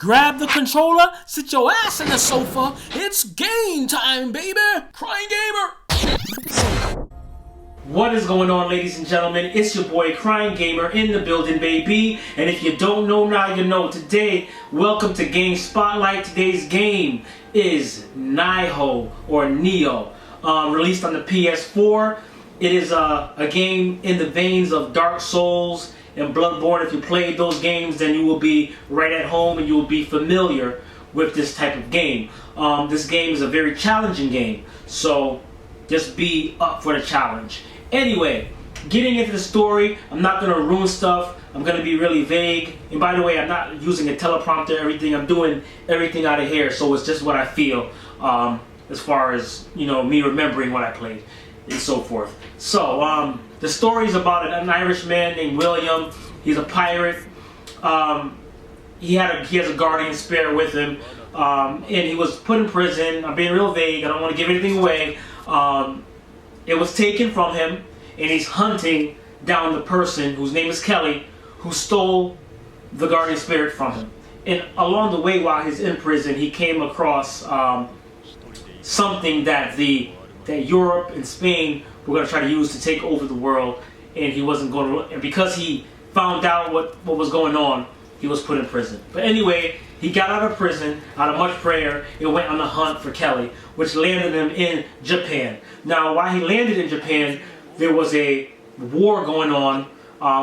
Grab the controller, sit your ass in the sofa. It's game time, baby! Crying Gamer! What is going on, ladies and gentlemen? It's your boy Crying Gamer in the building, baby. And if you don't know, now you know. Today, welcome to Game Spotlight. Today's game is Nioh, or Nioh, released on the PS4. It is a game in the veins of Dark Souls and Bloodbourne. If you played those games, then you will be right at home and you will be familiar with this type of game. This game is a very challenging game, so just be up for the challenge. Anyway, getting into the story, I'm not going to ruin stuff. I'm going to be really vague. And by the way, I'm not using a teleprompter, everything. I'm doing everything out of here, so it's just what I feel as far as, you know, me remembering what I played and so forth. So, the story is about an Irish man named William. He's a pirate. He has a guardian spirit with him, and he was put in prison. I'm being real vague. I don't want to give anything away. It was taken from him, and he's hunting down the person whose name is Kelly, who stole the guardian spirit from him. And along the way, while he's in prison, he came across something that that Europe and Spain were going to try to use to take over the world, and he wasn't going to. And because he found out what was going on, he was put in prison. But anyway, he got out of prison out of much prayer and went on the hunt for Kelly, which landed him in Japan. Now, while he landed in Japan, there was a war going on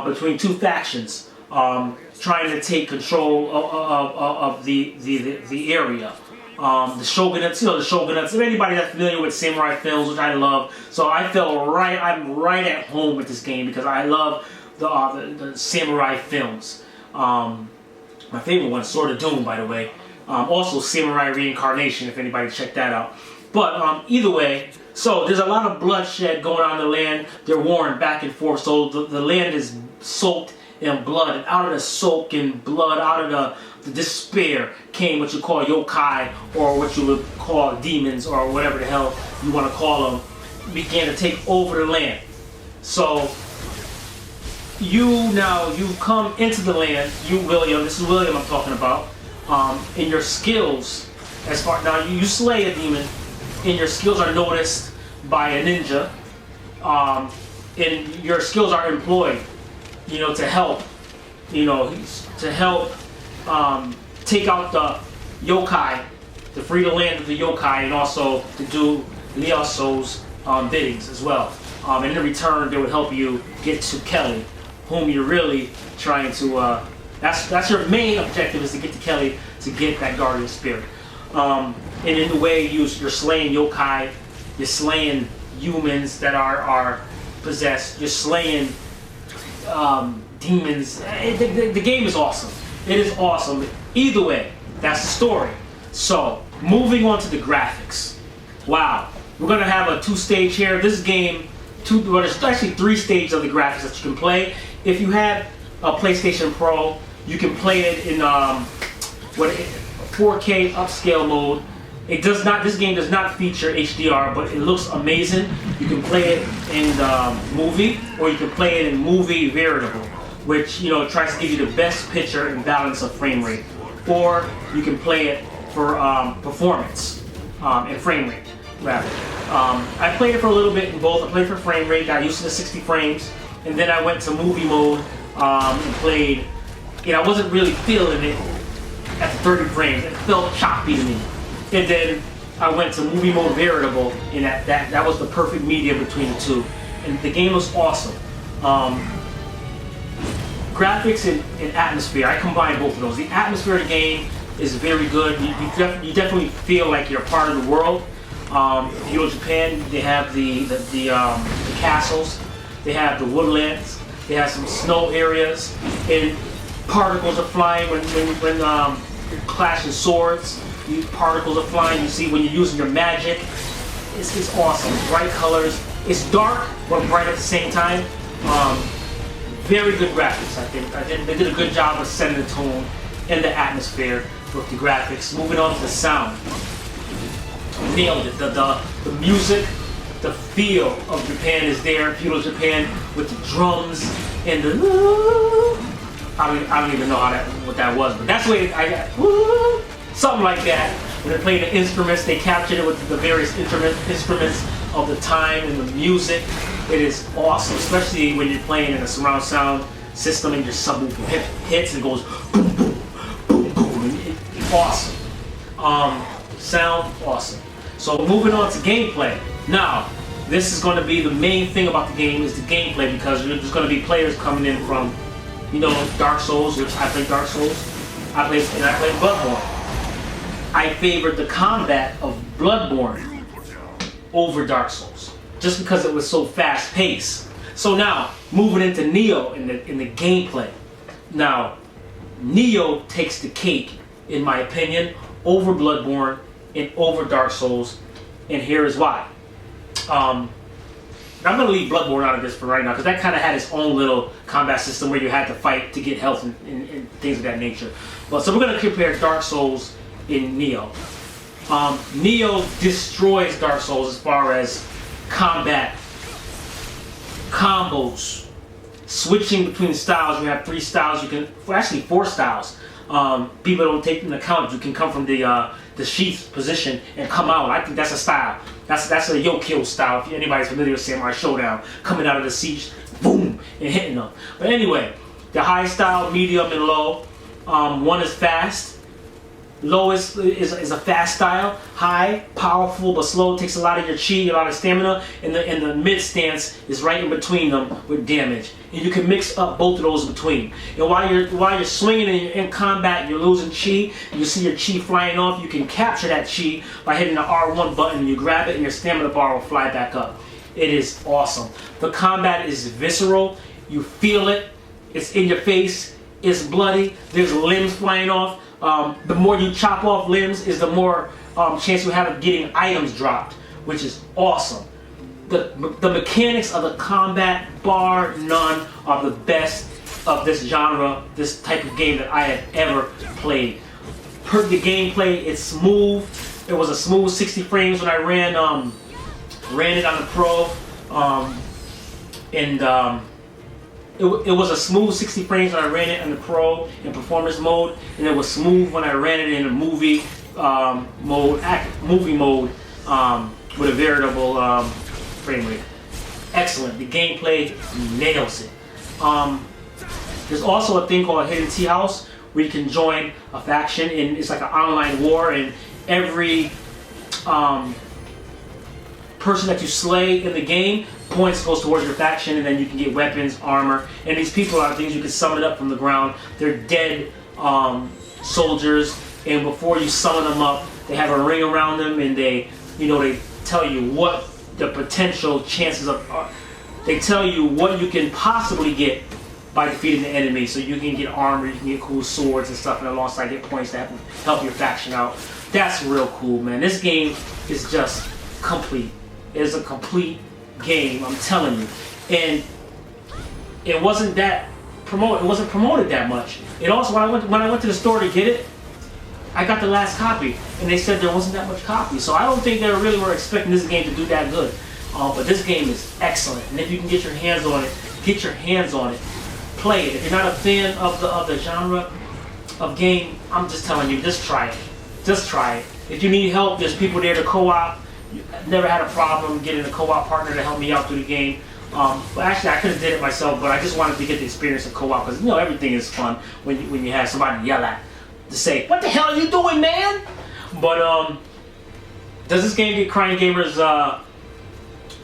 between two factions trying to take control of the area. The shogunates, the shogunates. If anybody that's familiar with samurai films, which I love, so I'm right at home with this game because I love the samurai films. My favorite one is Sword of Doom, by the way. Also, Samurai Reincarnation, if anybody checked that out. But either way, so there's a lot of bloodshed going on in the land. They're warring back and forth, so the land is soaked in blood. And out of the soak in blood, out of the despair, came what you call yokai, or what you would call demons, or whatever the hell you want to call them, began to take over the land. So you come into the land, you William, this is William I'm talking about, and your skills, now you slay a demon, and your skills are noticed by a ninja, and your skills are employed, to help, take out the yokai, to free the land of the yokai, and also to do Nioh's biddings as well. And in return, they would help you get to Kelly, whom you're really trying to, that's your main objective, is to get to Kelly to get that guardian spirit. And in the way you're slaying yokai, you're slaying humans that are possessed, you're slaying demons. The game is awesome. It is awesome. Either way, that's the story. So, moving on to the graphics. Wow. We're going to have a two-stage here. This game, there's actually three stages of the graphics that you can play. If you have a PlayStation Pro, you can play it in 4K upscale mode. This game does not feature HDR, but it looks amazing. You can play it in the movie, or you can play it in movie veritable, which tries to give you the best picture and balance of frame rate. Or you can play it for performance and frame rate, rather. I played it for a little bit in both. I played for frame rate, got used to the 60 frames, and then I went to movie mode and played. I wasn't really feeling it at the 30 frames. It felt choppy to me. And then I went to movie mode veritable, and that was the perfect medium between the two. And the game was awesome. Graphics and atmosphere, I combined both of those. The atmosphere of the game is very good. You definitely feel like you're part of the world. If you go to Japan, they have the castles, they have the woodlands, they have some snow areas, and particles are flying when you're clashing swords. Particles are flying. You see when you're using your magic. It's awesome. Bright colors. It's dark but bright at the same time. Very good graphics, I think. They did a good job of setting the tone and the atmosphere with the graphics. Moving on to the sound. Nailed it. The music, the feel of Japan is there. Feudal Japan with the drums and the I don't even know what that was, but that's the way I got woo, something like that. When they played the instruments, they captured it with the various instruments of the time and the music. It is awesome, especially when you're playing in a surround sound system and your subwoofer hits and goes boom, boom, boom, boom. It's awesome. Sound awesome. So moving on to gameplay. Now, this is going to be the main thing about the game is the gameplay, because there's going to be players coming in from, you know, Dark Souls, which I play Dark Souls. I play Bloodborne. I favored the combat of Bloodborne over Dark Souls, just because it was so fast paced. So now, moving into Nioh in the gameplay. Now, Nioh takes the cake, in my opinion, over Bloodborne and over Dark Souls, and here is why. I'm going to leave Bloodborne out of this for right now, because that kind of had its own little combat system where you had to fight to get health and things of that nature. But so we're going to compare Dark Souls in Nioh. Nioh destroys Dark Souls as far as combat, combos, switching between styles. You have 3 styles. You can, well, actually 4 styles. People don't take into account you can come from the sheath position and come out. I think that's a style. That's a yo-kill style. If anybody's familiar with Samurai Showdown, coming out of the siege, boom, and hitting them. But anyway, the high style, medium, and low. One is fast. Low is a fast style. High, powerful but slow, takes a lot of your chi, a lot of stamina, and the mid stance is right in between them with damage. And you can mix up both of those in between. And while you're swinging and you're in combat, you're losing chi. You see your chi flying off. You can capture that chi by hitting the R1 button. You grab it, and your stamina bar will fly back up. It is awesome. The combat is visceral. You feel it. It's in your face. It's bloody. There's limbs flying off. The more you chop off limbs is the more chance you have of getting items dropped, which is awesome. The mechanics of the combat, bar none, are the best of this genre, this type of game that I have ever played. Per the gameplay, it's smooth. It was a smooth 60 frames when I ran it on the Pro, It was a smooth 60 frames when I ran it in the Pro in performance mode, and it was smooth when I ran it in the movie mode with a veritable frame rate. Excellent. The gameplay nails it. There's also a thing called Hidden Tea House where you can join a faction, and it's like an online war, and every person that you slay in the game, points goes towards your faction, and then you can get weapons, armor, and these people are things you can summon up from the ground. They're dead soldiers, and before you summon them up, they have a ring around them, and they tell you what the potential chances are. They tell you what you can possibly get by defeating the enemy, so you can get armor, you can get cool swords and stuff, and alongside get points that help your faction out. That's real cool, man. This game is just complete. It is a complete game, I'm telling you. And it wasn't promoted that much. It also, when I went to the store to get it, I got the last copy, and they said there wasn't that much copy. So I don't think they really were expecting this game to do that good. But this game is excellent, and if you can get your hands on it, get your hands on it. Play it. If you're not a fan of the genre of game, I'm just telling you, just try it. Just try it. If you need help, there's people there to co-op. I've never had a problem getting a co-op partner to help me out through the game. But actually, I could have did it myself, but I just wanted to get the experience of co-op, because everything is fun when you have somebody to yell at, to say, "What the hell are you doing, man?" But does this game get Crying Gamer's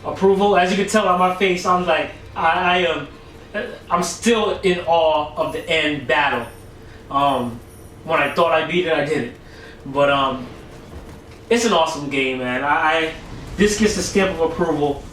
approval? As you can tell on my face, I'm like, I'm still in awe of the end battle. When I thought I beat it, I didn't. But it's an awesome game, man. This gets the stamp of approval.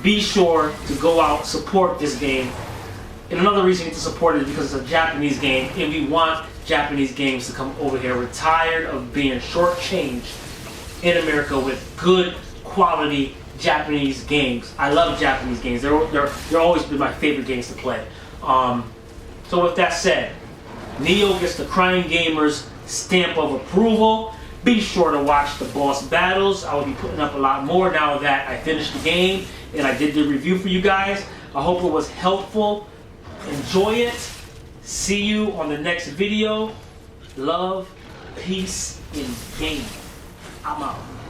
Be sure to go out, support this game. And another reason to support it is because it's a Japanese game, and we want Japanese games to come over here. We're tired of being shortchanged in America with good quality Japanese games. I love Japanese games. They're always been my favorite games to play. So with that said, Nioh gets the Crying Gamer's stamp of approval. Be sure to watch the boss battles. I will be putting up a lot more now that I finished the game and I did the review for you guys. I hope it was helpful. Enjoy it. See you on the next video. Love, peace, and game. I'm out.